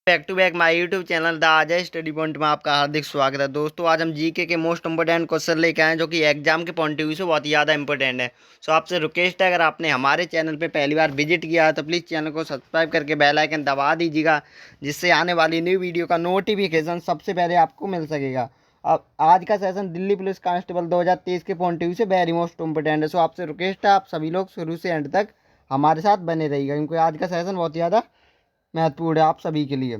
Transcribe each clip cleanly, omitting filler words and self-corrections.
Back to back my YouTube channel the Ajay study point में आपका हार्दिक स्वागत है। दोस्तों आज हम जीके के मोस्ट इंपोर्टेंट क्वेश्चन लेके आए हैं जो कि एग्जाम के पॉइंट ऑफ व्यू से बहुत ही ज़्यादा इंपॉर्टेंट है। सो आपसे रिक्वेस्ट है, अगर आपने हमारे चैनल पे पहली बार विजिट किया है तो प्लीज़ चैनल को सब्सक्राइब करके बेल आइकन दबा दीजिएगा, जिससे आने वाली न्यू वीडियो का नोटिफिकेशन सबसे पहले आपको मिल सकेगा। अब आज का सेशन दिल्ली पुलिस कांस्टेबल 2023 के पॉइंट ऑफ व्यू से वेरी मोस्ट इंपॉर्टेंट है। सो आपसे रिक्वेस्ट है, आप सभी लोग शुरू से एंड तक हमारे साथ बने रहिएगा, क्योंकि आज का सेशन बहुत ज़्यादा महत्वपूर्ण है आप सभी के लिए।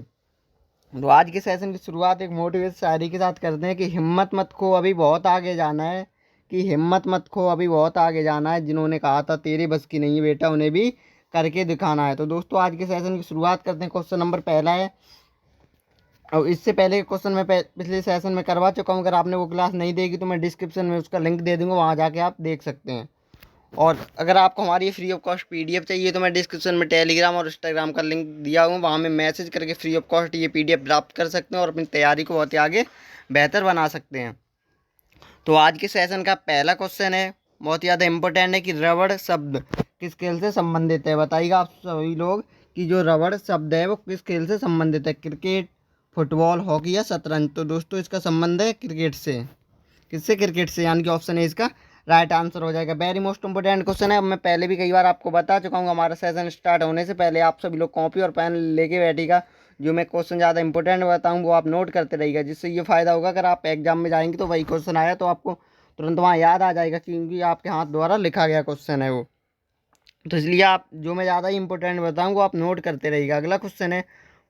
तो आज के सेशन की शुरुआत एक मोटिवेट शायरी के साथ करते हैं कि हिम्मत मत खो, अभी बहुत आगे जाना है। कि हिम्मत मत खो, अभी बहुत आगे जाना है। जिन्होंने कहा था तेरे बस की नहीं है बेटा, उन्हें भी करके दिखाना है। तो दोस्तों आज के सेशन की शुरुआत करते हैं। क्वेश्चन नंबर पहला है, और इससे पहले क्वेश्चन मैं पिछले सेशन में करवा चुका हूँ। अगर आपने वो क्लास नहीं देखी तो मैं डिस्क्रिप्शन में उसका लिंक दे दूँगा, वहाँ जाके आप देख सकते हैं। और अगर आपको हमारी फ्री ऑफ कॉस्ट पीडीएफ चाहिए तो मैं डिस्क्रिप्शन में टेलीग्राम और इंस्टाग्राम का लिंक दिया हूँ, वहाँ में मैसेज करके फ्री ऑफ कॉस्ट ये पीडीएफ प्राप्त कर सकते हैं और अपनी तैयारी को बहुत ही आगे बेहतर बना सकते हैं। तो आज के सेशन का पहला क्वेश्चन है, बहुत ही ज़्यादा इम्पोर्टेंट है कि रबड़ शब्द किस खेल से संबंधित है। बताइएगा आप सभी लोग कि जो रबड़ शब्द है वो किस खेल से संबंधित है। क्रिकेट, फुटबॉल, हॉकी या शतरंज। तो दोस्तों इसका संबंध है क्रिकेट से। किससे? क्रिकेट से, यानी कि ऑप्शन है इसका राइट आंसर हो जाएगा। वेरी मोस्ट इंपोर्टेंट क्वेश्चन है। अब मैं पहले भी कई बार आपको बता चुका हूँ, हमारा सेशन स्टार्ट होने से पहले आप सभी लोग कॉपी और पेन लेके बैठिएगा। जो मैं क्वेश्चन ज़्यादा इंपॉर्टेंट बताऊँ वो आप नोट करते रहिएगा, जिससे ये फ़ायदा होगा अगर आप एग्जाम में जाएंगे तो वही क्वेश्चन आया तो आपको तुरंत वहाँ याद आ जाएगा, क्योंकि आपके हाथ द्वारा लिखा गया क्वेश्चन है वो। तो इसलिए आप जो मैं ज़्यादा इंपॉर्टेंट बताऊँ वो आप नोट करते रहिएगा। अगला क्वेश्चन है,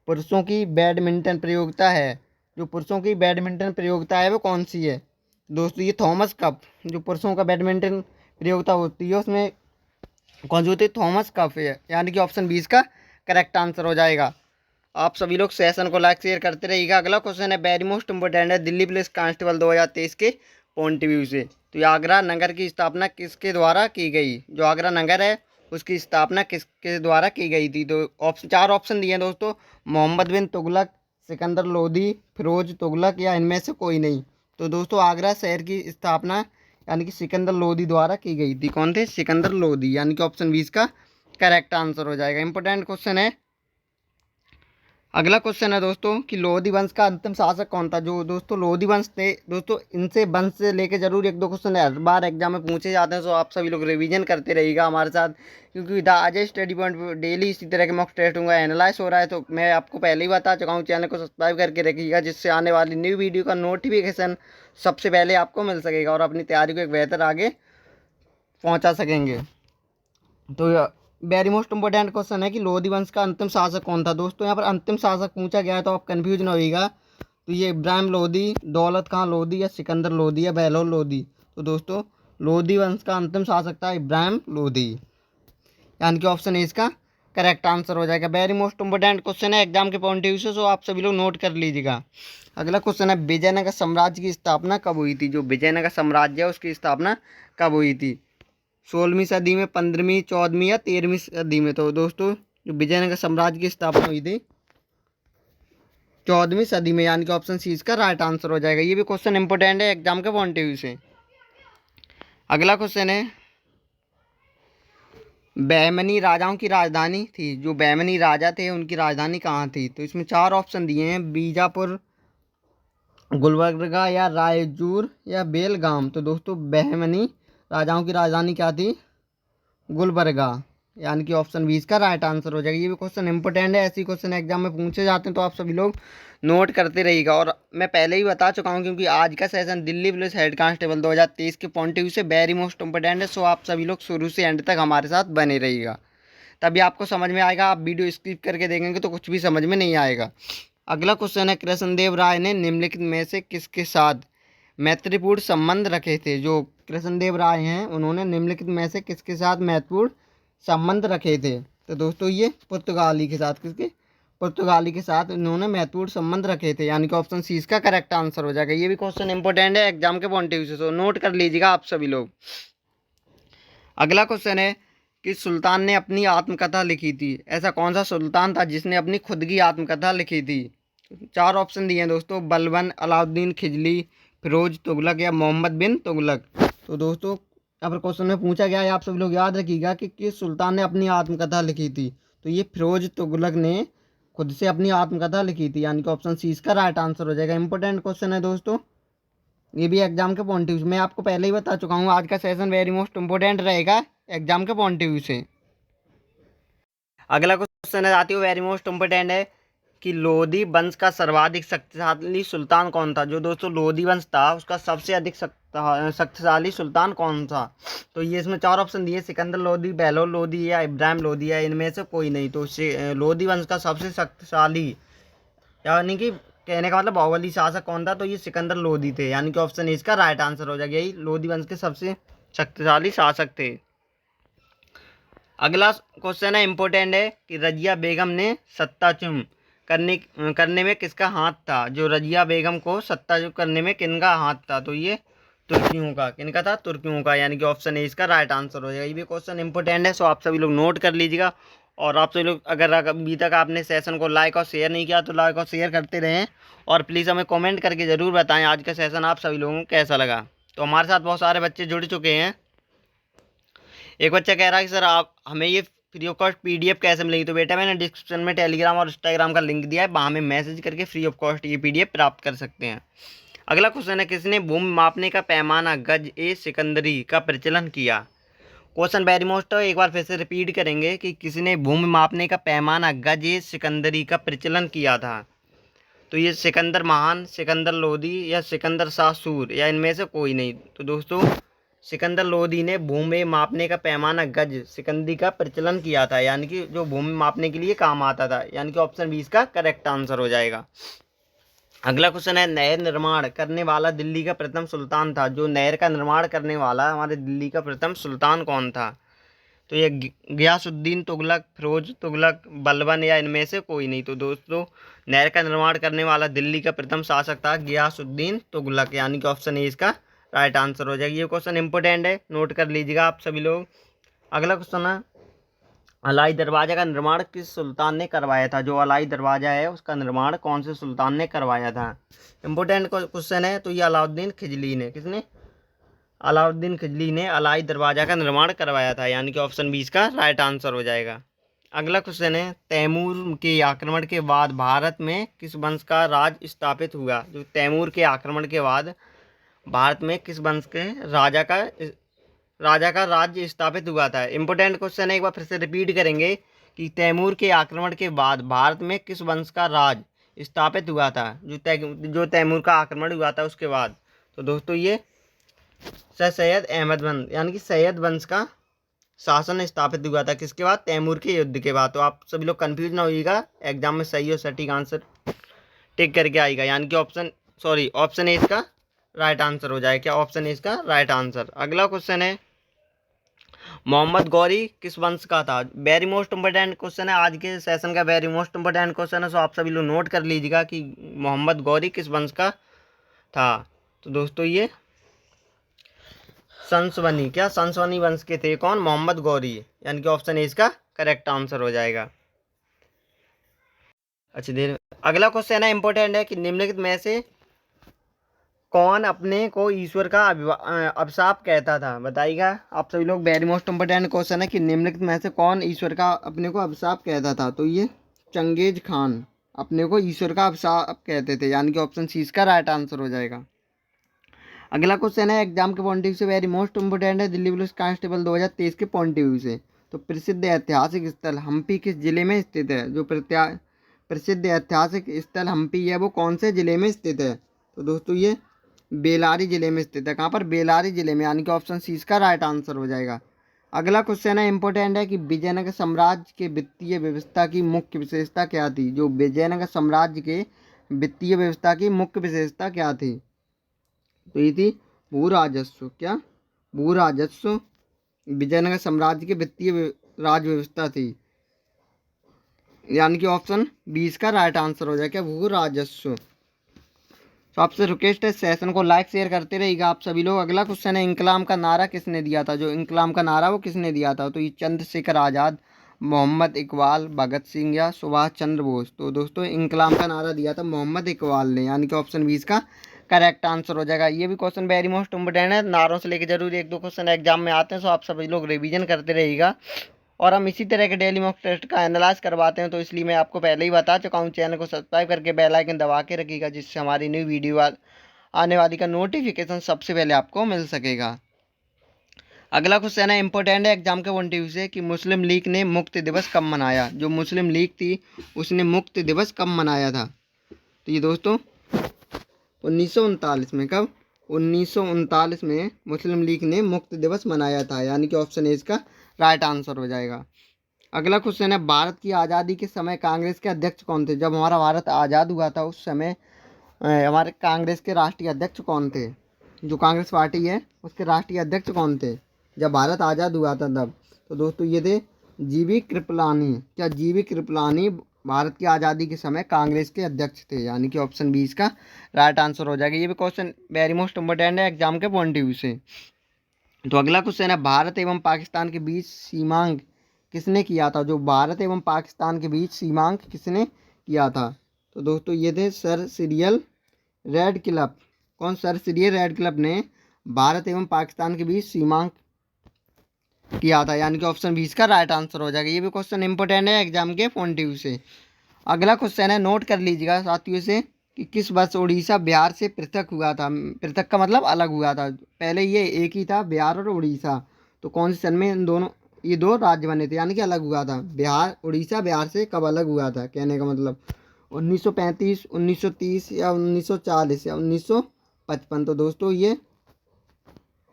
पुरुषों की बैडमिंटन प्रतियोगिता है, जो पुरुषों की बैडमिंटन प्रतियोगिता है वो कौन सी है। दोस्तों ये थॉमस कप, जो पुरुषों का बैडमिंटन प्रतियोगिता होती है उसमें कौन सी होती है, थॉमस कप है, यानी कि ऑप्शन 20 का करेक्ट आंसर हो जाएगा। आप सभी लोग सेशन को लाइक शेयर करते रहिएगा। अगला क्वेश्चन है वेरी मोस्ट इंपॉर्टेंट है, दिल्ली पुलिस कांस्टेबल 2023 के पॉइंट ऑफ व्यू से। तो ये आगरा नगर की स्थापना किसके द्वारा की गई। जो आगरा नगर है उसकी स्थापना किसके द्वारा की गई थी। तो चार ऑप्शन दिए हैं दोस्तों, मोहम्मद बिन तुगलक, सिकंदर लोधी, फिरोज तुगलक या इनमें से कोई नहीं। तो दोस्तों आगरा शहर की स्थापना यानी कि सिकंदर लोधी द्वारा की गई थी। कौन थे? सिकंदर लोधी, यानी कि ऑप्शन 20 का करेक्ट आंसर हो जाएगा। इंपॉर्टेंट क्वेश्चन है। अगला क्वेश्चन है दोस्तों कि लोधी वंश का अंतिम शासक कौन था। जो दोस्तों लोधी वंश थे, दोस्तों इनसे वंश से लेके जरूर एक दो क्वेश्चन हर बार एग्जाम में पूछे जाते हैं। सो आप सभी लोग रिवीजन करते रहिएगा हमारे साथ, क्योंकि the Ajay study point daily इसी तरह के मॉक टेस्ट होंगे, एनालाइज हो रहा है। तो मैं आपको पहले ही बता चुका हूँ, चैनल को सब्सक्राइब करके रखिएगा, जिससे आने वाली न्यू वीडियो का नोटिफिकेशन सबसे पहले आपको मिल सकेगा और अपनी तैयारी को एक बेहतर आगे पहुँचा सकेंगे। तो वेरी मोस्ट इंपॉर्टेंट क्वेश्चन है कि लोधी वंश का अंतिम शासक कौन था। दोस्तों यहाँ पर अंतिम शासक पूछा गया है तो आप कंफ्यूज ना होइएगा। तो ये इब्राहिम लोधी, दौलत खां लोधी या सिकंदर लोधी या बहलोल लोधी। तो दोस्तों लोधी वंश का अंतिम शासक था इब्राहिम लोधी, यानी कि ऑप्शन ए इसका करेक्ट आंसर हो जाएगा। वेरी मोस्ट इंपॉर्टेंट क्वेश्चन है एग्जाम के पॉइंट ऑफ व्यू से, सो आप सभी लोग नोट कर लीजिएगा। अगला क्वेश्चन है, विजयनगर साम्राज्य की स्थापना कब हुई थी। जो विजयनगर साम्राज्य है उसकी स्थापना कब हुई थी। 16वीं सदी में, 15वीं, 14वीं या 13वीं सदी में। तो दोस्तों जो विजयनगर साम्राज्य की स्थापना हुई थी 14वीं सदी में, यानी कि ऑप्शन सी इसका राइट आंसर हो जाएगा। ये भी क्वेश्चन इंपॉर्टेंट है एग्जाम के पॉइंट ऑफ व्यू से। अगला क्वेश्चन है, बहमनी राजाओं की राजधानी थी। जो बहमनी राजा थे उनकी राजधानी कहाँ थी। तो इसमें चार ऑप्शन दिए हैं, बीजापुर, गुलबर्गा या रायचूर या बेलगाम। तो दोस्तों बहमनी राजाओं की राजधानी क्या थी, गुलबर्गा, यानी कि ऑप्शन 20 का राइट आंसर हो जाएगा। ये भी क्वेश्चन इंपॉर्टेंट है, ऐसे क्वेश्चन एग्जाम में पूछे जाते हैं तो आप सभी लोग नोट करते रहिएगा। और मैं पहले ही बता चुका हूँ, क्योंकि आज का session Delhi police head constable 2023 के पॉइंट ऑफ व्यू से वेरी मोस्ट इंपॉर्टेंट है। सो आप सभी लोग शुरू से एंड तक हमारे साथ बने रहिएगा, तभी आपको समझ में आएगा। आप वीडियो स्किप करके देखेंगे तो कुछ भी समझ में नहीं आएगा। अगला क्वेश्चन है, कृष्णदेव राय ने निम्नलिखित में से किसके साथ मैत्रीपूर्ण संबंध रखे थे। जो कृष्णदेव राय हैं उन्होंने निम्नलिखित में से किसके साथ महत्वपूर्ण संबंध रखे थे। तो दोस्तों ये पुर्तगाली के साथ, किसके? पुर्तगाली के साथ इन्होंने महत्वपूर्ण संबंध रखे थे, यानी कि ऑप्शन सी इसका करेक्ट आंसर हो जाएगा। ये भी क्वेश्चन इंपॉर्टेंट है एग्जाम के पॉइंट ऑफ व्यू से, तो नोट कर लीजिएगा आप सभी लोग। अगला क्वेश्चन है कि सुल्तान ने अपनी आत्मकथा लिखी थी। ऐसा कौन सा सुल्तान था जिसने अपनी खुद की आत्मकथा लिखी थी। चार ऑप्शन दिए हैं दोस्तों, बलबन, अलाउद्दीन खिजली, फिरोज तुगलक या मोहम्मद बिन तुगलक। तो दोस्तों यहाँ पर क्वेश्चन में पूछा गया है, आप सभी लोग याद रखिएगा कि किस सुल्तान ने अपनी आत्मकथा लिखी थी। तो ये फिरोज तुगलक ने खुद से अपनी आत्मकथा लिखी थी, यानी कि ऑप्शन सी इसका राइट आंसर हो जाएगा। इंपॉर्टेंट क्वेश्चन है दोस्तों, ये भी एग्जाम के पॉइंट ऑफ व्यू से, मैं आपको पहले ही बता चुका हूँ आज का सेशन वेरी मोस्ट इंपॉर्टेंट रहेगा एग्जाम के पॉइंट ऑफ व्यू से। अगला क्वेश्चन है साथियों, वेरी मोस्ट इंपॉर्टेंट है कि लोधी वंश का सर्वाधिक शक्तिशाली सुल्तान कौन था। जो दोस्तों लोधी वंश था उसका सबसे अधिक शक्तिशाली सुल्तान कौन था। तो ये इसमें 4 ऑप्शन दिए, सिकंदर लोधी, बहलोल लोधी या इब्राहिम लोधी या इनमें से कोई नहीं। तो लोधी वंश का सबसे शक्तिशाली, यानी कि कहने का मतलब बाहुबली शासक कौन था, तो ये सिकंदर लोधी थे, यानी कि ऑप्शन इसका राइट आंसर हो जाएगा। यही लोधी वंश के सबसे शक्तिशाली शासक थे। अगला क्वेश्चन है इंपॉर्टेंट है कि रजिया बेगम ने सत्ताच्युत करने में किसका हाथ था। जो रजिया बेगम को सत्ताच्युत करने में किनका हाथ था, तो ये तुर्कियों का। किनका था, तुर्कियों का, यानी कि ऑप्शन ए इसका राइट आंसर हो जाएगा। ये भी क्वेश्चन इंपॉर्टेंट है, सो आप सभी लोग नोट कर लीजिएगा। और आप सभी लोग अगर अभी तक आपने सेशन को लाइक और शेयर नहीं किया तो लाइक और शेयर करते रहें, और प्लीज़ हमें कमेंट करके ज़रूर बताएं आज का सेशन आप सभी लोगों को कैसा लगा। तो हमारे साथ बहुत सारे बच्चे जुड़ चुके हैं। एक बच्चा कह रहा है कि सर आप हमें ये फ्री ऑफ कॉस्ट PDF कैसे मिलेगी। तो बेटा मैंने डिस्क्रिप्शन में टेलीग्राम और इंस्टाग्राम का लिंक दिया है, वहाँ में मैसेज करके फ्री ऑफ कॉस्ट ये PDF प्राप्त कर सकते हैं। अगला क्वेश्चन है, किसने भूमि मापने का पैमाना गज ए सिकंदरी का प्रचलन किया। क्वेश्चन वेरी मोस्ट है, एक बार फिर से रिपीट करेंगे कि किसने भूमि मापने का पैमाना गज ए सिकंदरी का प्रचलन किया था। तो ये सिकंदर महान, सिकंदर लोधी या सिकंदर शाह सूर या इनमें से कोई नहीं। तो दोस्तों सिकंदर लोधी ने भूमि मापने का पैमाना गज सिकंदरी का प्रचलन किया था, यानी कि जो भूमि मापने के लिए काम आता था, यानी कि ऑप्शन 20 का करेक्ट आंसर हो जाएगा। अगला क्वेश्चन है, नहर निर्माण करने वाला दिल्ली का प्रथम सुल्तान था। जो नहर का निर्माण करने वाला हमारे दिल्ली का प्रथम सुल्तान कौन था। तो ये गयासुद्दीन तुगलक, फिरोज तुगलक, बलबन या इनमें से कोई नहीं। तो दोस्तों नहर का निर्माण करने वाला दिल्ली का प्रथम शासक था गयासुद्दीन तुगलक, यानी कि ऑप्शन ए इसका राइट आंसर हो जाएगा। ये क्वेश्चन इंपॉर्टेंट है, नोट कर लीजिएगा आप सभी लोग। अगला क्वेश्चन है, अलाई दरवाजा का निर्माण किस सुल्तान ने करवाया था। जो अलाई दरवाजा है उसका निर्माण कौन से सुल्तान ने करवाया था। इंपॉर्टेंट क्वेश्चन है। तो ये अलाउद्दीन खिजली ने, किसने, अलाउद्दीन खिजली ने अलाई दरवाजा का निर्माण करवाया था, यानी कि ऑप्शन 20 का राइट आंसर हो जाएगा। अगला क्वेश्चन है, तैमूर के आक्रमण के बाद भारत में किस वंश का राज स्थापित हुआ। जो तैमूर के आक्रमण के बाद भारत में किस वंश के राजा का राज्य स्थापित हुआ था। इंपॉर्टेंट क्वेश्चन है, एक बार फिर से रिपीट करेंगे कि तैमूर के आक्रमण के बाद भारत में किस वंश का राज स्थापित हुआ था। जो तैमूर का आक्रमण हुआ था उसके बाद। तो दोस्तों ये सैयद अहमद वंश, यानी कि सैयद वंश का शासन स्थापित हुआ था किसके बाद, तैमूर के युद्ध के बाद। तो आप सभी लोग कंफ्यूज ना होइएगा, एग्जाम में सही और सटीक आंसर टिक करके आएगा, यानी कि ऑप्शन ए इसका राइट आंसर हो जाएगा। क्या ऑप्शन ए इसका राइट आंसर। अगला क्वेश्चन है, मोहम्मद गौरी किस वंश का था। वेरी मोस्ट इंपॉर्टेंट क्वेश्चन है, आज के सेशन का वेरी मोस्ट इंपॉर्टेंट क्वेश्चन है, सो आप सभी लोग नोट कर लीजिएगा कि मोहम्मद गौरी किस वंश का था। तो दोस्तों ये संसवनी वंश के थे। कौन, मोहम्मद गौरी, यानी कि ऑप्शन ए इसका करेक्ट आंसर हो जाएगा। अच्छी देर। अगला क्वेश्चन है इंपॉर्टेंट है कि निम्नलिखित में से कौन अपने को ईश्वर का अभिशाप कहता था। बताइएगा आप सभी लोग, वेरी मोस्ट इंपॉर्टेंट क्वेश्चन है कि निम्नलिखित में से कौन ईश्वर का अपने को अभिशाप कहता था। तो ये चंगेज खान अपने को ईश्वर का अभिशाप कहते थे, यानी कि ऑप्शन सी इसका राइट आंसर हो जाएगा। अगला क्वेश्चन है एग्जाम के पॉइंट ऑफ व्यू से वेरी मोस्ट इंपॉर्टेंट है, दिल्ली पुलिस कांस्टेबल 2023 के पॉइंट ऑफ व्यू से। तो प्रसिद्ध ऐतिहासिक स्थल हम्पी किस जिले में स्थित है। जो प्रसिद्ध ऐतिहासिक स्थल हम्पी है वो कौन से जिले में स्थित है। तो दोस्तों ये बेलारी जिले में स्थित है। कहाँ पर, बेलारी जिले में, यानी कि ऑप्शन सी इसका राइट आंसर हो जाएगा। अगला क्वेश्चन है इंपॉर्टेंट है कि विजयनगर साम्राज्य के वित्तीय व्यवस्था की मुख्य विशेषता क्या थी। जो विजयनगर साम्राज्य के वित्तीय व्यवस्था की मुख्य विशेषता क्या थी। तो ये थी भू राजस्व। क्या, भू राजस्व विजयनगर साम्राज्य के वित्तीय राज व्यवस्था थी, यानी कि ऑप्शन 20 का राइट आंसर हो जाएगा, भू राजस्व। तो आपसे रिक्वेस्ट है सेशन को लाइक शेयर करते रहिएगा आप सभी लोग। अगला क्वेश्चन है, इंकलाब का नारा किसने दिया था। जो इंकलाब का नारा वो किसने दिया था। तो ये चंद्रशेखर आज़ाद, मोहम्मद इकबाल, भगत सिंह या सुभाष चंद्र बोस। तो दोस्तों इंकलाब का नारा दिया था मोहम्मद इकबाल ने, यानी कि ऑप्शन 20 का करेक्ट आंसर हो जाएगा। ये भी क्वेश्चन वेरी मोस्ट इंपोर्टेंट है, नारों से लेकर जरूर 1-2 क्वेश्चन एग्जाम में आते हैं, सो आप सभी लोग रिवीजन करते रहिएगा। और हम इसी तरह के डेली मॉक टेस्ट का एनालाइज करवाते हैं, तो इसलिए मैं आपको पहले ही बता चुका हूँ, चैनल को सब्सक्राइब करके बेल आइकन दबा के रखिएगा, जिससे हमारी न्यू वीडियो आने वाली का नोटिफिकेशन सबसे पहले आपको मिल सकेगा। अगला क्वेश्चन है, इंपॉर्टेंट है एग्जाम के पॉइंट ऑफ व्यू से, कि मुस्लिम लीग ने मुक्ति दिवस कब मनाया। जो मुस्लिम लीग थी उसने मुक्ति दिवस कब मनाया था। तो ये दोस्तों 1939 में। कब? 1939 में मुस्लिम लीग ने मुक्ति दिवस मनाया था, यानी कि ऑप्शन ए इसका राइट आंसर हो जाएगा। अगला क्वेश्चन है, भारत की आज़ादी के समय कांग्रेस के अध्यक्ष कौन थे। जब हमारा भारत आज़ाद हुआ था उस समय हमारे कांग्रेस के राष्ट्रीय अध्यक्ष कौन थे। जो कांग्रेस पार्टी है उसके राष्ट्रीय अध्यक्ष कौन थे जब भारत आज़ाद हुआ था तब। तो दोस्तों ये थे जीवी कृपलानी। क्या जीवी कृपलानी भारत की आज़ादी के समय कांग्रेस के अध्यक्ष थे, यानी कि ऑप्शन बी इसका राइट आंसर हो जाएगा। ये भी क्वेश्चन वेरी मोस्ट इम्पोर्टेंट है एग्जाम के पॉइंट ऑफ व्यू से। तो अगला क्वेश्चन है, भारत एवं पाकिस्तान के बीच सीमांक किसने किया था। जो भारत एवं पाकिस्तान के बीच सीमांक किसने किया था। तो दोस्तों ये थे सर सिरियल रैडक्लिफ। कौन? सर सिरियल रैडक्लिफ ने भारत एवं पाकिस्तान के बीच सीमांक किया था, यानी कि ऑप्शन बी इसका राइट आंसर हो जाएगा। ये भी क्वेश्चन इंपॉर्टेंट है एग्जाम के पॉइंट ऑफ व्यू से। अगला क्वेश्चन है, नोट कर लीजिएगा साथियों से, कि किस वर्ष उड़ीसा बिहार से पृथक हुआ था। पृथक का मतलब अलग हुआ था। पहले ये एक ही था, बिहार और उड़ीसा। तो कौन से सन में इन दोनों ये दो राज्य बने थे, यानी कि अलग हुआ था। बिहार उड़ीसा बिहार से कब अलग हुआ था, कहने का मतलब 1935, 1930 या 1940 या 1955। तो दोस्तों ये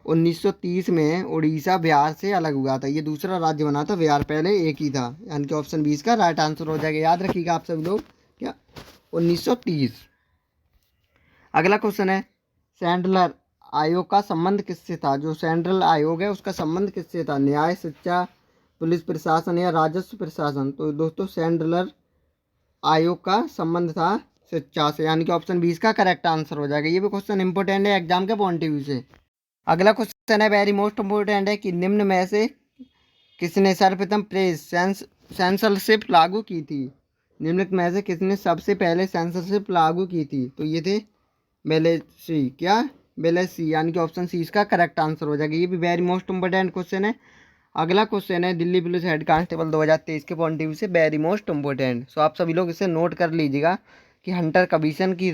1930 में उड़ीसा बिहार से अलग हुआ था। ये दूसरा राज्य बना था, बिहार पहले एक ही था, यानी कि ऑप्शन 20 का राइट आंसर हो जाएगा। याद रखिएगा आप सभी लोग, क्या 1930। अगला क्वेश्चन है, सैंडलर आयोग का संबंध किससे था। जो सेंट्रल आयोग है उसका संबंध किससे था। न्याय, शिक्षा, पुलिस प्रशासन या राजस्व प्रशासन। तो दोस्तों सैंडलर आयोग का संबंध था शिक्षा से, यानी कि ऑप्शन 20 का करेक्ट आंसर हो जाएगा। ये भी क्वेश्चन इंपॉर्टेंट है एग्जाम के पॉइंट ऑफ व्यू से। अगला क्वेश्चन है वेरी मोस्ट इम्पोर्टेंट है, कि निम्न में से किसने सर्वप्रथम प्रेस सेंसरशिप लागू की थी। निम्न में से किसने सबसे पहले सेंसरशिप लागू की थी। तो ये थे बेलेसी। क्या? बेलेसी, यानी कि ऑप्शन सी इसका करेक्ट आंसर हो जाएगा। ये भी वेरी मोस्ट इम्पोर्टेंट क्वेश्चन है। अगला क्वेश्चन है, दिल्ली पुलिस हेड कांस्टेबल 2023 के पॉइंट ऑफ व्यू से वेरी मोस्ट इम्पोर्टेंट। सो आप सभी लोग इसे नोट कर लीजिएगा, कि हंटर कमीशन की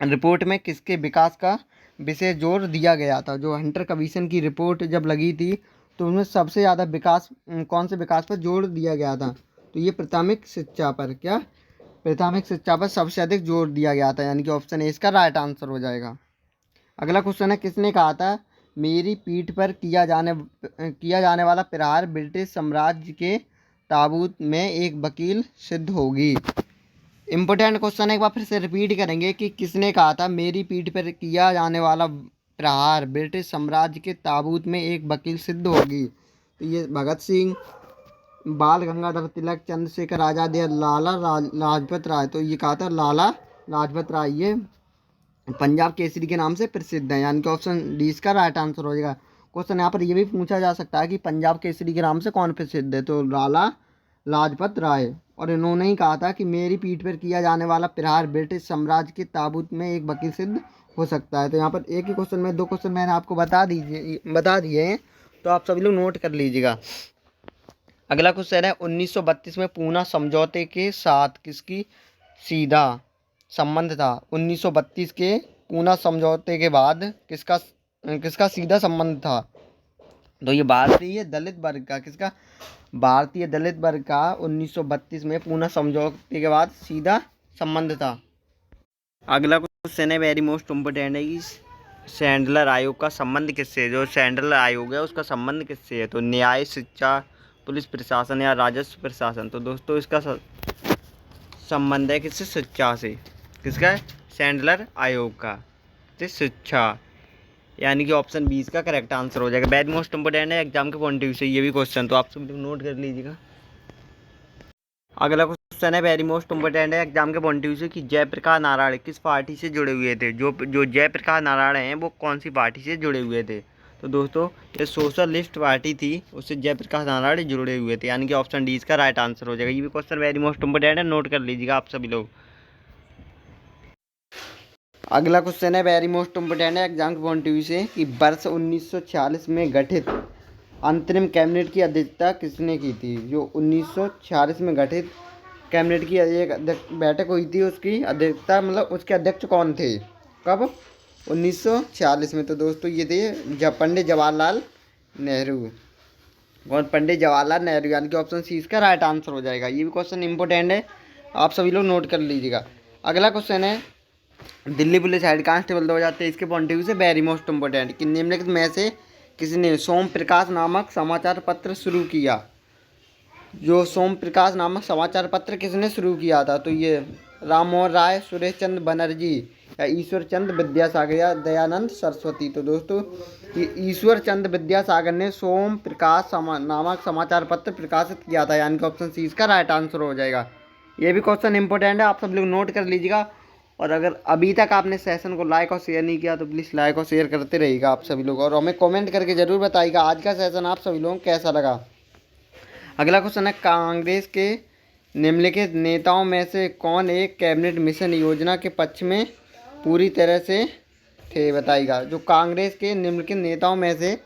रिपोर्ट में किसके विकास का विषय जोर दिया गया था। जो हंटर कमीशन की रिपोर्ट जब लगी थी तो उसमें सबसे ज़्यादा विकास कौन से विकास पर जोर दिया गया था। तो ये प्राथमिक शिक्षा पर। क्या? प्राथमिक शिक्षा पर सबसे अधिक जोर दिया गया था, यानी कि ऑप्शन ए इसका राइट आंसर हो जाएगा। अगला क्वेश्चन है, किसने कहा था मेरी पीठ पर किया जाने वाला प्रहार ब्रिटिश साम्राज्य के ताबूत में एक वकील सिद्ध होगी। इंपॉर्टेंट क्वेश्चन है, एक बार फिर से रिपीट करेंगे, कि किसने कहा था मेरी पीठ पर किया जाने वाला प्रहार ब्रिटिश साम्राज्य के ताबूत में एक वकील सिद्ध होगी। तो ये भगत सिंह, बाल गंगाधर तिलक, चंद्रशेखर आज़ाद या लाला लाजपत राय। तो ये कहा था लाला लाजपत राय। ये पंजाब केसरी के नाम से प्रसिद्ध है, यानी कि ऑप्शन डी इसका राइट आंसर हो जाएगा। क्वेश्चन यहाँ पर ये भी पूछा जा सकता है, कि पंजाब केसरी के नाम से कौन प्रसिद्ध है। तो लाला लाजपत राय। और इन्होंने ही कहा था कि मेरी पीठ पर किया जाने वाला प्रहार ब्रिटिश साम्राज्य के ताबूत में एक वकील सिद्ध हो सकता है। तो यहाँ पर एक ही क्वेश्चन में दो क्वेश्चन मैंने आपको बता दिए हैं, तो आप सभी लोग नोट कर लीजिएगा। अगला क्वेश्चन है, 1932 में पूना समझौते के साथ किसकी सीधा संबंध था। 1932 के पूना समझौते के बाद किसका सीधा संबंध था। तो ये भारतीय दलित वर्ग का। किसका? भारतीय दलित वर्ग का 1932 में पूना समझौते के बाद सीधा संबंध था। अगला क्वेश्चन है वेरी मोस्ट इम्पोर्टेंट है, कि सैंडलर आयोग का संबंध किससे है। जो सैंडलर आयोग है उसका संबंध किससे है। तो न्याय, शिक्षा, पुलिस प्रशासन या राजस्व प्रशासन। तो दोस्तों इसका संबंध है किससे? शिक्षा से। किसका है? सैंडलर आयोग का से शिक्षा, यानी कि ऑप्शन 20 का करेक्ट आंसर हो जाएगा। वेरी मोस्ट इंपोर्टेंट है एग्जाम के पॉइंट ऑफ व्यू से ये भी क्वेश्चन, तो आप सब नोट कर लीजिएगा। अगला क्वेश्चन है वेरी मोस्ट इंपोर्टेंट है एग्जाम के पॉइंट ऑफ व्यू से, कि जयप्रकाश नारायण किस पार्टी से जुड़े हुए थे। जो जयप्रकाश नारायण हैं वो कौन सी पार्टी से जुड़े हुए थे। तो दोस्तों ये सोशलिस्ट पार्टी थी, उससे जयप्रकाश नारायण जुड़े हुए थे, यानी कि ऑप्शन डी इसका राइट आंसर हो जाएगा। ये भी क्वेश्चन वेरी मोस्ट इंपोर्टेंट है, नोट कर लीजिएगा आप सभी लोग। अगला क्वेश्चन है वेरी मोस्ट इम्पोर्टेंट है एग्जाम के पॉइंट ऑफ व्यू से, कि वर्ष 1946 में गठित अंतरिम कैबिनेट की अध्यक्षता किसने की थी? जो 1946 में गठित कैबिनेट की एक बैठक हुई थी, उसकी अध्यक्षता मतलब उसके अध्यक्ष कौन थे? कब? 1946 में। तो दोस्तों ये थे पंडित जवाहरलाल नेहरू। और पंडित जवाहरलाल नेहरू, यानी कि ऑप्शन सी इसका राइट आंसर हो जाएगा। ये भी क्वेश्चन इंपॉर्टेंट है, आप सभी लोग नोट कर लीजिएगा। अगला क्वेश्चन है दिल्ली पुलिस हेड कांस्टेबल 2023 के पॉइंट ऑफ व्यू से वेरी मोस्ट इंपॉर्टेंट कि निम्नलिखित में से किसने सोम प्रकाश नामक समाचार पत्र शुरू किया? जो सोम प्रकाश नामक समाचार पत्र किसने शुरू किया था? तो ये राम मोहन राय, सुरेश चंद्र बनर्जी, या ईश्वर चंद्र विद्यासागर, या दयानंद सरस्वती। तो दोस्तों ये ईश्वर चंद्र विद्यासागर ने सोम प्रकाश नामक समाचार पत्र प्रकाशित किया था, यानी कि ऑप्शन सी इसका राइट आंसर हो जाएगा। ये भी क्वेश्चन इंपॉर्टेंट है, आप सब लोग नोट कर लीजिएगा। और अगर अभी तक आपने सेशन को लाइक और शेयर नहीं किया तो प्लीज़ लाइक और शेयर करते रहिएगा आप सभी लोग, और हमें कमेंट करके ज़रूर बताइएगा आज का सेशन आप सभी लोगों को कैसा लगा। अगला क्वेश्चन है कांग्रेस के निम्नलिखित नेताओं में से कौन एक कैबिनेट मिशन योजना के पक्ष में पूरी तरह से थे? बताइएगा। जो कांग्रेस के निम्नलिखित नेताओं में से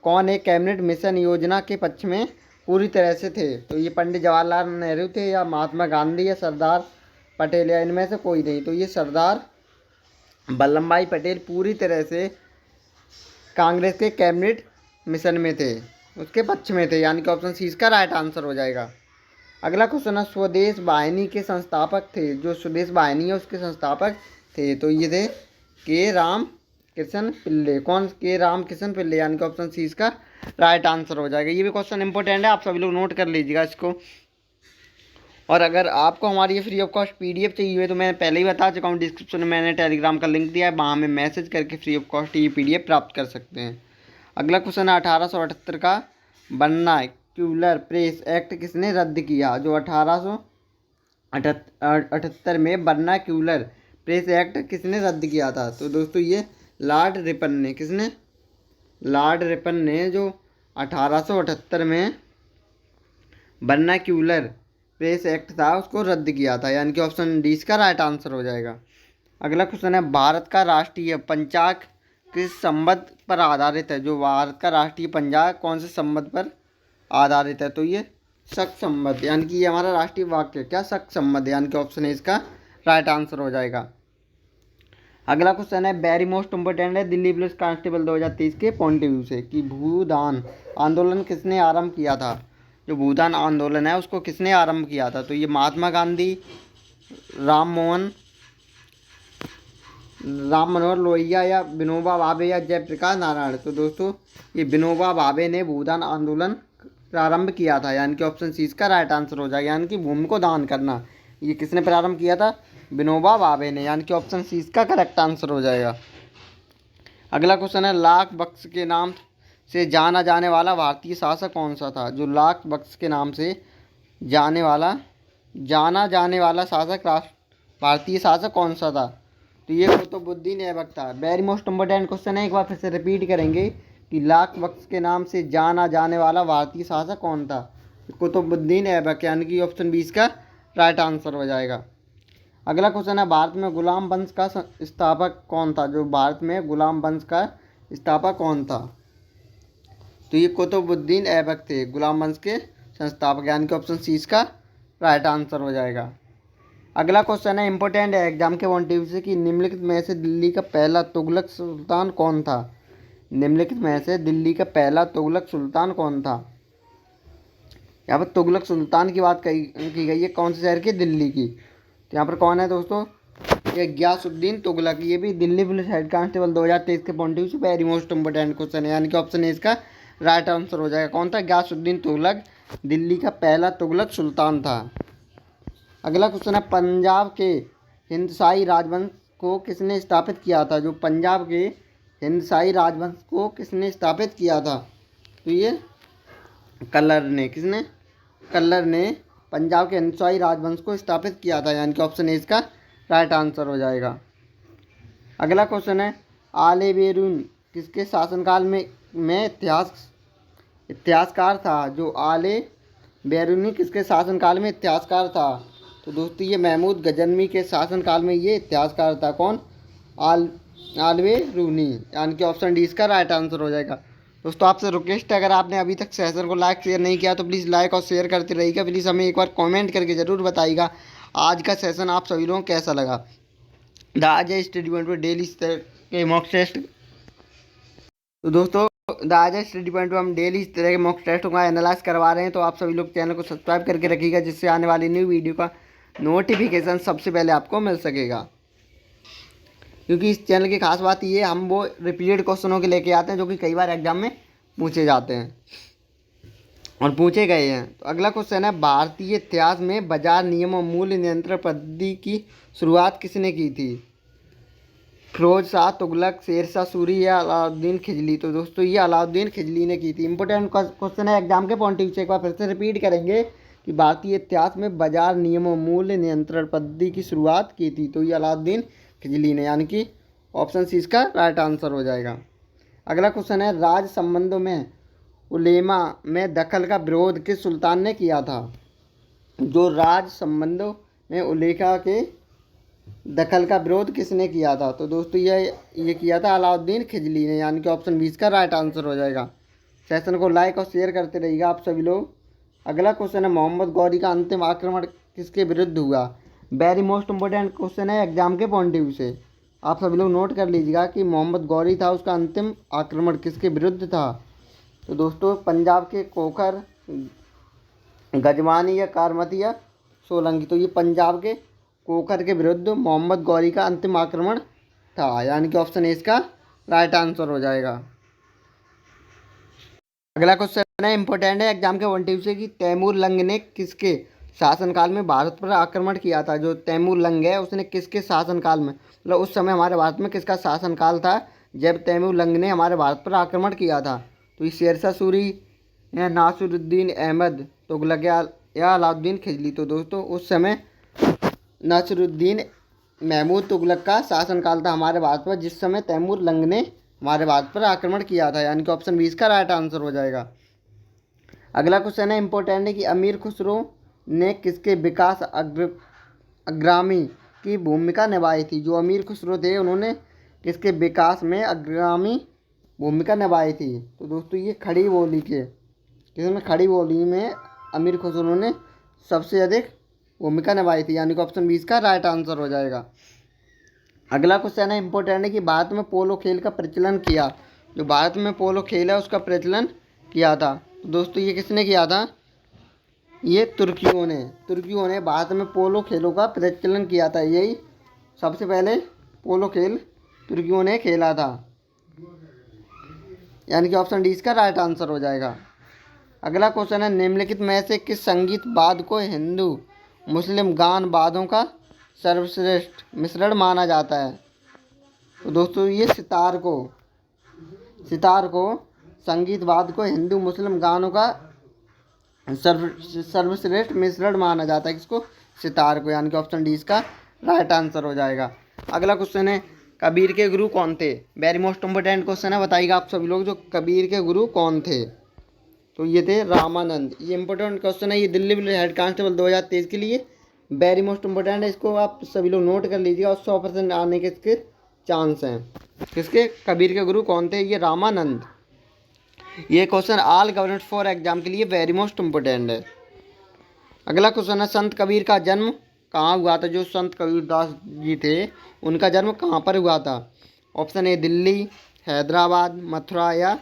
कौन एक कैबिनेट मिशन योजना के पक्ष में पूरी तरह से थे? तो ये पंडित जवाहरलाल नेहरू थे, या महात्मा गांधी, या सरदार पटेल, या इनमें से कोई नहीं। तो ये सरदार वल्लभ भाई पटेल पूरी तरह से कांग्रेस के कैबिनेट मिशन में थे, उसके पक्ष में थे, यानी कि ऑप्शन सी इसका राइट आंसर हो जाएगा। अगला क्वेश्चन है स्वदेश वाहिनी के संस्थापक थे। जो स्वदेश वाहिनी है उसके संस्थापक थे, तो ये थे के राम कृष्ण पिल्ले। कौन? के राम कृष्ण पिल्ले, यानी कि ऑप्शन सी इसका राइट आंसर हो जाएगा। ये भी क्वेश्चन इंपॉर्टेंट है, आप सभी लोग नोट कर लीजिएगा इसको। और अगर आपको हमारी ये फ्री ऑफ कॉस्ट पीडीएफ चाहिए हुई तो मैं पहले ही बता चुका हूँ, डिस्क्रिप्शन में मैंने टेलीग्राम का लिंक दिया है, वहाँ हमें मैसेज करके फ्री ऑफ कॉस्ट ये पीडीएफ प्राप्त कर सकते हैं। अगला क्वेश्चन है 1878 का वर्नाक्यूलर प्रेस एक्ट किसने रद्द किया? जो 1878 में वर्नाक्यूलर प्रेस एक्ट किसने रद्द किया था? तो दोस्तों ये लॉर्ड रिपन ने। किसने? लॉर्ड रिपन ने जो 1878 में वर्नाक्यूलर प्रेस एक्ट था उसको रद्द किया था, यानी कि ऑप्शन डी इसका राइट आंसर हो जाएगा। अगला क्वेश्चन है भारत का राष्ट्रीय पंचांग किस संवत पर आधारित है? जो भारत का राष्ट्रीय पंचांग कौन से संवत पर आधारित है? तो ये शक संवत, यानी कि ये हमारा राष्ट्रीय वाक्य क्या शक संवत, यानी कि ऑप्शन है इसका राइट आंसर हो जाएगा। अगला क्वेश्चन है वेरी मोस्ट इंपोर्टेंट है दिल्ली पुलिस कांस्टेबल 2023 के पॉइंट ऑफ व्यू से कि भूदान आंदोलन किसने आरंभ किया था? जो भूदान आंदोलन है उसको किसने आरंभ किया था? तो ये महात्मा गांधी, राम मनोहर लोहिया, या विनोबा भावे, या जयप्रकाश नारायण। तो दोस्तों ये विनोबा भावे ने भूदान आंदोलन प्रारंभ किया था, यानी कि ऑप्शन सी इसका राइट आंसर हो जाएगा। यानी कि भूमि को दान करना ये किसने प्रारंभ किया था? विनोबा भावे ने, यानी कि ऑप्शन सी इसका करेक्ट आंसर हो जाएगा। अगला क्वेश्चन है लाख बख्श के नाम से जाना जाने वाला भारतीय शासक कौन सा था? जो लाख बख्श के नाम से जाना जाने वाला शासक भारतीय शासक कौन सा था? तो ये कुतुबुद्दीन ऐबक था। वेरी मोस्ट इंपोर्टेंट क्वेश्चन है, एक बार फिर से रिपीट करेंगे कि लाख बख्श के नाम से जाना जाने वाला भारतीय शासक कौन था? कुतुबुद्दीन ऐबक, यानी कि ऑप्शन बी इसका राइट आंसर हो जाएगा। अगला क्वेश्चन है भारत में गुलाम वंश का स्थापक कौन था? जो भारत में गुलाम वंश का स्थापक कौन था? तो ये कुतुबुद्दीन ऐबक थे, गुलाम वंश के संस्थापक, यानी कि ऑप्शन सी इसका राइट आंसर हो जाएगा। अगला क्वेश्चन है इंपॉर्टेंट है एग्जाम के पॉइंट ऑफ व्यू से कि निम्नलिखित में से दिल्ली का पहला तुगलक सुल्तान कौन था? निम्नलिखित में से दिल्ली का पहला तुगलक सुल्तान कौन था? यहाँ पर तुगलक सुल्तान की बात की गई है, कौन से शहर की? दिल्ली की। तो यहाँ पर कौन है दोस्तों? ये गयासुद्दीन तुगलक। ये भी दिल्ली पुलिस हेड कांस्टेबल 2023 के पॉइंट ऑफ व्यू से वेरी मोस्ट इंपॉर्टेंट क्वेश्चन है, यानी कि ऑप्शन ए इसका राइट आंसर हो जाएगा। कौन था? गयासुद्दीन तुगलक दिल्ली का पहला तुगलक सुल्तान था। अगला क्वेश्चन है पंजाब के हिंदशाही राजवंश को किसने स्थापित किया था? जो पंजाब के हिंदशाही राजवंश को किसने स्थापित किया था? तो ये कल्लर ने। किसने? कल्लर ने पंजाब के हिंदशाही राजवंश को स्थापित किया था, यानी कि ऑप्शन ए इसका राइट आंसर हो जाएगा। अगला क्वेश्चन है आले बेरून किसके शासनकाल में इतिहासकार था? जो आले बेरूनी किसके शासनकाल में इतिहासकार था? तो दोस्तों ये महमूद गजनवी के शासनकाल में ये इतिहासकार था। कौन? आलवे रूनी, यानी कि ऑप्शन डी इसका राइट आंसर हो जाएगा। दोस्तों आपसे रिक्वेस्ट है, अगर आपने अभी तक सेशन को लाइक शेयर नहीं किया तो प्लीज़ लाइक और शेयर करते रहिएगा। प्लीज़ हमें एक बार कमेंट करके ज़रूर बताइएगा आज का सेशन आप सभी लोगों को कैसा लगा। द अजय स्टडी पॉइंट पर डेली इस तरह के मॉक टेस्ट, तो दोस्तों द अजय स्टडी पॉइंट पर हम डेली इस तरह के मॉक टेस्टों का एनालाइज करवा रहे हैं। तो आप सभी लोग चैनल को सब्सक्राइब करके रखिएगा, जिससे आने वाली न्यू वीडियो का नोटिफिकेशन सबसे पहले आपको मिल सकेगा। क्योंकि इस चैनल की खास बात ये है, हम वो रिपीटेड क्वेश्चनों के लेके आते हैं जो कि कई बार एग्जाम में पूछे जाते हैं और पूछे गए हैं। तो अगला क्वेश्चन है, भारतीय इतिहास में बाजार नियम और मूल्य नियंत्रण पद्धति की शुरुआत किसने की थी? फिरोज शाह तुगलक, शेरशाह सूरी या अलाउद्दीन खिजली? तो दोस्तों ये अलाउद्दीन खिजली ने की थी। इंपॉर्टेंट क्वेश्चन है एग्जाम के पॉइंट ऑफ व्यू से। एक बार फिर से रिपीट करेंगे कि भारतीय इतिहास में बाजार नियम और मूल्य नियंत्रण पद्धति की शुरुआत की थी, तो ये अलाउद्दीन खिजली ने, यानी कि ऑप्शन सी इसका राइट आंसर हो जाएगा। अगला क्वेश्चन है, राज संबंधों में उलेमा में दखल का विरोध किस सुल्तान ने किया था? जो राज संबंधों में उलेमा के दखल का विरोध किसने किया था? तो दोस्तों ये किया था अलाउद्दीन खिजली ने, यानी कि ऑप्शन 20 का राइट आंसर हो जाएगा। सेशन को लाइक और शेयर करते रहिएगा आप सभी लोग। अगला क्वेश्चन है, मोहम्मद गौरी का अंतिम आक्रमण किसके विरुद्ध हुआ? वेरी मोस्ट इंपॉर्टेंट क्वेश्चन है एग्जाम के पॉइंट ऑफ व्यू से। आप सभी लोग नोट कर लीजिएगा कि मोहम्मद गौरी था, उसका अंतिम आक्रमण किसके विरुद्ध था? तो दोस्तों पंजाब के कोखर, गजवानी या कारमती या सोलंकी? तो ये पंजाब के कोखर के विरुद्ध मोहम्मद गौरी का अंतिम आक्रमण था, यानी कि ऑप्शन ए इसका राइट आंसर हो जाएगा। अगला क्वेश्चन है, इंपॉर्टेंट है एग्जाम के पॉइंट ऑफ व्यू से, कि तैमूर लंग ने किसके शासनकाल में भारत पर आक्रमण किया था? जो तैमूर लंग है उसने किसके शासनकाल में, मतलब उस समय हमारे भारत में किसका शासनकाल था जब तैमूर लंग ने हमारे भारत पर आक्रमण किया था? तो ये शेरशाह सूरी या नासिरुद्दीन अहमद तुगलक या अलाउद्दीन खिजली? तो दोस्तों उस समय नासिरुद्दीन महमूद तुगलक का शासनकाल था हमारे भारत पर, जिस समय तैमूर लंग ने हमारे भारत पर आक्रमण किया था, यानी कि ऑप्शन 20 का राइट आंसर हो जाएगा। अगला क्वेश्चन है, इंपॉर्टेंट है, कि अमीर खुसरो ने किसके विकास अग्रगामी की भूमिका निभाई थी? जो अमीर खुसरो थे उन्होंने किसके विकास में अग्रगामी भूमिका निभाई थी? तो दोस्तों ये खड़ी बोली के, किसमें? खड़ी बोली में अमीर खुसरो ने सबसे अधिक भूमिका निभाई थी, यानी कि ऑप्शन 20 का राइट आंसर हो जाएगा। अगला क्वेश्चन है, इंपॉर्टेंट है, कि भारत में पोलो खेल का प्रचलन किया? जो भारत में पोलो खेल है उसका प्रचलन किया था, तो दोस्तों ये किसने किया था? ये तुर्कियों ने भारत में पोलो खेलों का प्रचलन किया था। यही सबसे पहले पोलो खेल तुर्कियों ने खेला था, यानी कि ऑप्शन डी इसका राइट आंसर हो जाएगा। अगला क्वेश्चन है, निम्नलिखित में से किस संगीत वाद्य को हिंदू मुस्लिम गान वाद्यों का सर्वश्रेष्ठ मिश्रण माना जाता है? तो दोस्तों ये सितार को संगीत वाद्य को हिंदू मुस्लिम गानों का सर्वश्रेष्ठ मिश्रण माना जाता है। किसको? सितार को, यानी कि ऑप्शन डी इसका राइट आंसर हो जाएगा। अगला क्वेश्चन है, कबीर के गुरु कौन थे? वेरी मोस्ट इंपोर्टेंट क्वेश्चन है, बताइएगा आप सभी लोग, जो कबीर के गुरु कौन थे? तो ये थे रामानंद। ये इंपॉर्टेंट क्वेश्चन है, ये दिल्ली हेड कांस्टेबल 2023 के लिए वेरी मोस्ट इंपोर्टेंट है, इसको आप सभी लोग नोट कर लीजिएगा और 100% आने के इसके चांस हैं। किसके? कबीर के गुरु कौन थे? ये रामानंद। ये question all government for exam के लिए वेरी मोस्ट इंपोर्टेंट है। अगला क्वेश्चन है, संत कबीर का जन्म कहाँ हुआ था? जो संत कबीरदास जी थे उनका जन्म कहाँ पर हुआ था? ऑप्शन ए दिल्ली, हैदराबाद, मथुरा या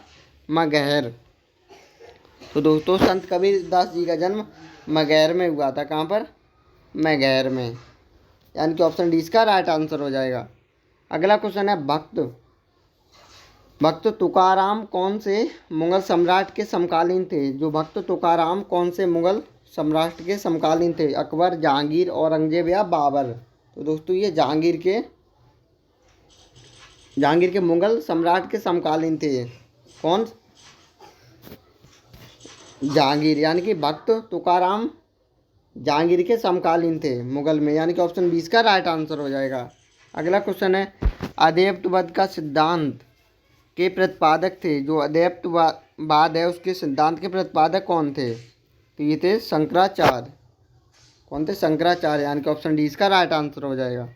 मगहर? तो दोस्तों संत कबीरदास जी का जन्म मगहर में हुआ था। कहाँ पर? मगहर में, यानी कि ऑप्शन डी इसका राइट आंसर हो जाएगा। अगला क्वेश्चन है, भक्त तुकाराम कौन से मुगल सम्राट के समकालीन थे? जो भक्त तुकाराम कौन से मुगल सम्राट के समकालीन थे? अकबर, जहांगीर, औरंगजेब या बाबर? तो दोस्तों ये जहांगीर के मुगल सम्राट के समकालीन थे। कौन? जहांगीर, यानी कि भक्त तुकाराम जहांगीर के समकालीन थे मुगल में, यानी कि ऑप्शन 20 का राइट आंसर हो जाएगा। अगला क्वेश्चन है, अद्वैतवाद का सिद्धांत के प्रतिपादक थे? जो अद्वैतवाद है उसके सिद्धांत के प्रतिपादक कौन थे? तो ये थे शंकराचार्य। कौन थे? शंकराचार्य, यानी कि ऑप्शन डी इसका राइट आंसर हो जाएगा।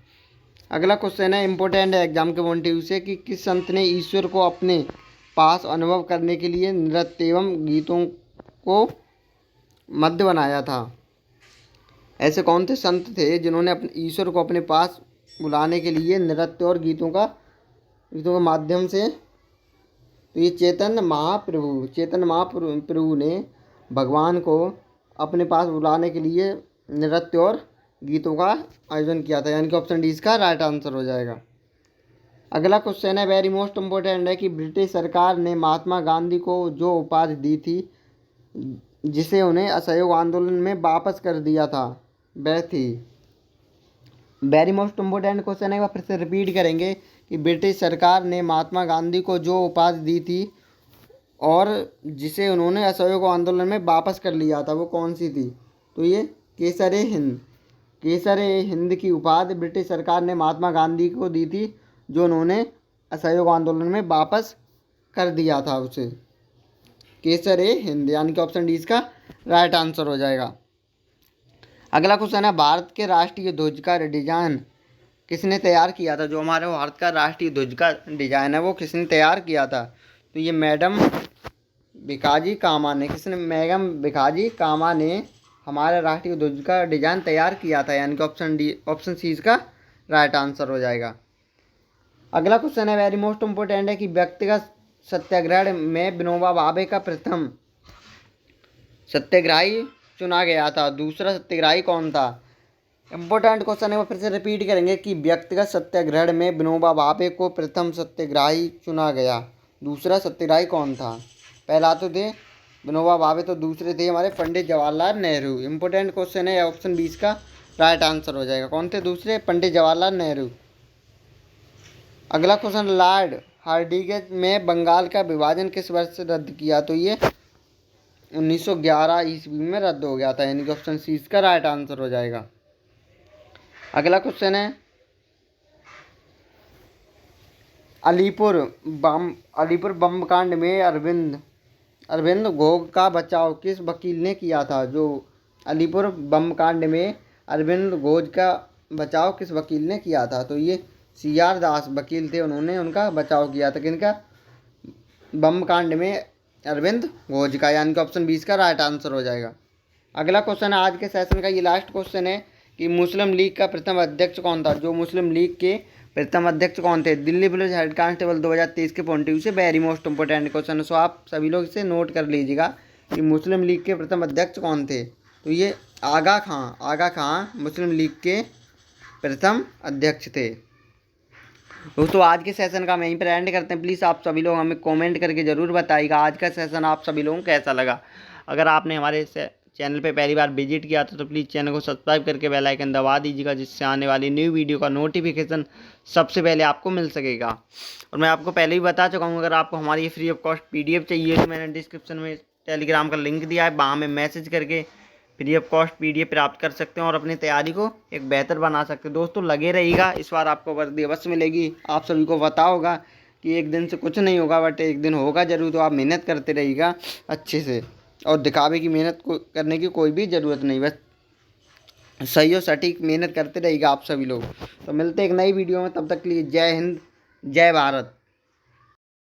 अगला क्वेश्चन है, इंपॉर्टेंट है एग्जाम के पॉइंट ऑफ व्यू से, कि किस संत ने ईश्वर को अपने पास अनुभव करने के लिए नृत्य एवं गीतों को मध्य बनाया था। ऐसे कौन से संत थे जिन्होंने अपने ईश्वर को अपने पास बुलाने के लिए नृत्य और गीतों के माध्यम से, तो ये चैतन्य महाप्रभु ने भगवान को अपने पास बुलाने के लिए नृत्य और गीतों का आयोजन किया था, यानी कि ऑप्शन डी इसका राइट आंसर हो जाएगा। अगला क्वेश्चन है वेरी मोस्ट इम्पोर्टेंट है कि ब्रिटिश सरकार ने महात्मा गांधी को जो उपाधि दी थी जिसे उन्हें असहयोग आंदोलन में वापस कर दिया था वह थी। वेरी मोस्ट इम्पोर्टेंट क्वेश्चन है, फिर से रिपीट करेंगे कि ब्रिटिश सरकार ने महात्मा गांधी को जो उपाधि दी थी और जिसे उन्होंने असहयोग आंदोलन में वापस कर लिया था वो कौन सी थी? तो ये केसर हिंद की उपाधि ब्रिटिश सरकार ने महात्मा गांधी को दी थी जो उन्होंने असहयोग आंदोलन में वापस कर दिया था उसे, केसर हिंद, यानी कि ऑप्शन डी इसका राइट आंसर हो जाएगा। अगला क्वेश्चन है भारत के राष्ट्रीय ध्वज का डिजाइन किसने तैयार किया था? जो हमारे भारत का राष्ट्रीय ध्वज का डिजाइन है वो किसने तैयार किया था? तो ये मैडम भिकाजी कामा ने हमारे राष्ट्रीय ध्वज का डिजाइन तैयार किया था, यानी कि ऑप्शन सी इसका राइट आंसर हो जाएगा। अगला क्वेश्चन है वेरी मोस्ट इम्पोर्टेंट है कि व्यक्तिगत सत्याग्रह में विनोबा भावे का प्रथम सत्याग्रही चुना गया था, दूसरा सत्याग्रही कौन था? इम्पोर्टेंट क्वेश्चन है, वो फिर से रिपीट करेंगे कि व्यक्तिगत सत्याग्रह में विनोबा भावे को प्रथम सत्याग्रही चुना गया, दूसरा सत्याग्रही कौन था? पहला तो थे विनोबा भावे, तो दूसरे थे हमारे पंडित जवाहरलाल नेहरू। इम्पोर्टेंट क्वेश्चन है, ऑप्शन 20 का राइट आंसर हो जाएगा। कौन थे दूसरे? पंडित जवाहरलाल नेहरू। अगला क्वेश्चन, लॉर्ड हार्डिंज में बंगाल का विभाजन किस वर्ष से रद्द किया? तो ये 1911 ईस्वी में रद्द हो गया था, यानी कि ऑप्शन सी इसका राइट आंसर हो जाएगा। अगला क्वेश्चन है अलीपुर बम कांड में अरविंद घोष का बचाव किस वकील ने किया था? जो अलीपुर बम कांड में अरविंद घोष का बचाव किस वकील ने किया था? तो ये CR दास वकील थे, उन्होंने उनका बचाव किया था। किनका? बम कांड में अरविंद घोष का, यानी कि ऑप्शन 20 का राइट आंसर हो जाएगा। अगला क्वेश्चन है आज के सेशन का ये लास्ट क्वेश्चन है कि मुस्लिम लीग का प्रथम अध्यक्ष कौन था? जो मुस्लिम लीग के प्रथम अध्यक्ष कौन थे? दिल्ली पुलिस हेड कांस्टेबल 2023 के पॉइंट ऑफ व्यू से वेरी मोस्ट इंपॉर्टेंट क्वेश्चन है, सो आप सभी लोग इसे नोट कर लीजिएगा कि मुस्लिम लीग के प्रथम अध्यक्ष कौन थे? तो ये आगा खां मुस्लिम लीग के प्रथम अध्यक्ष थे। दोस्तों आज के सेशन का हम यहीं पर एंड करते हैं। प्लीज़ आप सभी लोग हमें कमेंट करके ज़रूर बताइएगा आज का सेशन आप सभी लोगों को कैसा लगा। अगर आपने हमारे चैनल पे पहली बार विजिट किया था तो प्लीज़ चैनल को सब्सक्राइब करके बेल आइकन दबा दीजिएगा, जिससे आने वाली न्यू वीडियो का नोटिफिकेशन सबसे पहले आपको मिल सकेगा। और मैं आपको पहले ही बता चुका हूँ, अगर आपको हमारी फ्री ऑफ कॉस्ट PDF चाहिए तो मैंने डिस्क्रिप्शन में टेलीग्राम का लिंक दिया है, वहाँ में मैसेज करके फ्री ऑफ कॉस्ट PDF प्राप्त कर सकते हैं और अपनी तैयारी को एक बेहतर बना सकते हैं। दोस्तों लगे रहिएगा, इस बार आपको वर्दी अवश्य मिलेगी। आप सभी को पता होगा कि एक दिन से कुछ नहीं होगा, बट एक दिन होगा जरूर, तो आप मेहनत करते रहिएगा अच्छे से, और दिखावे की मेहनत को करने की कोई भी ज़रूरत नहीं, बस सही और सटीक मेहनत करते रहिएगा आप सभी लोग। तो मिलते हैं एक नई वीडियो में, तब तक के लिए जय हिंद, जय भारत।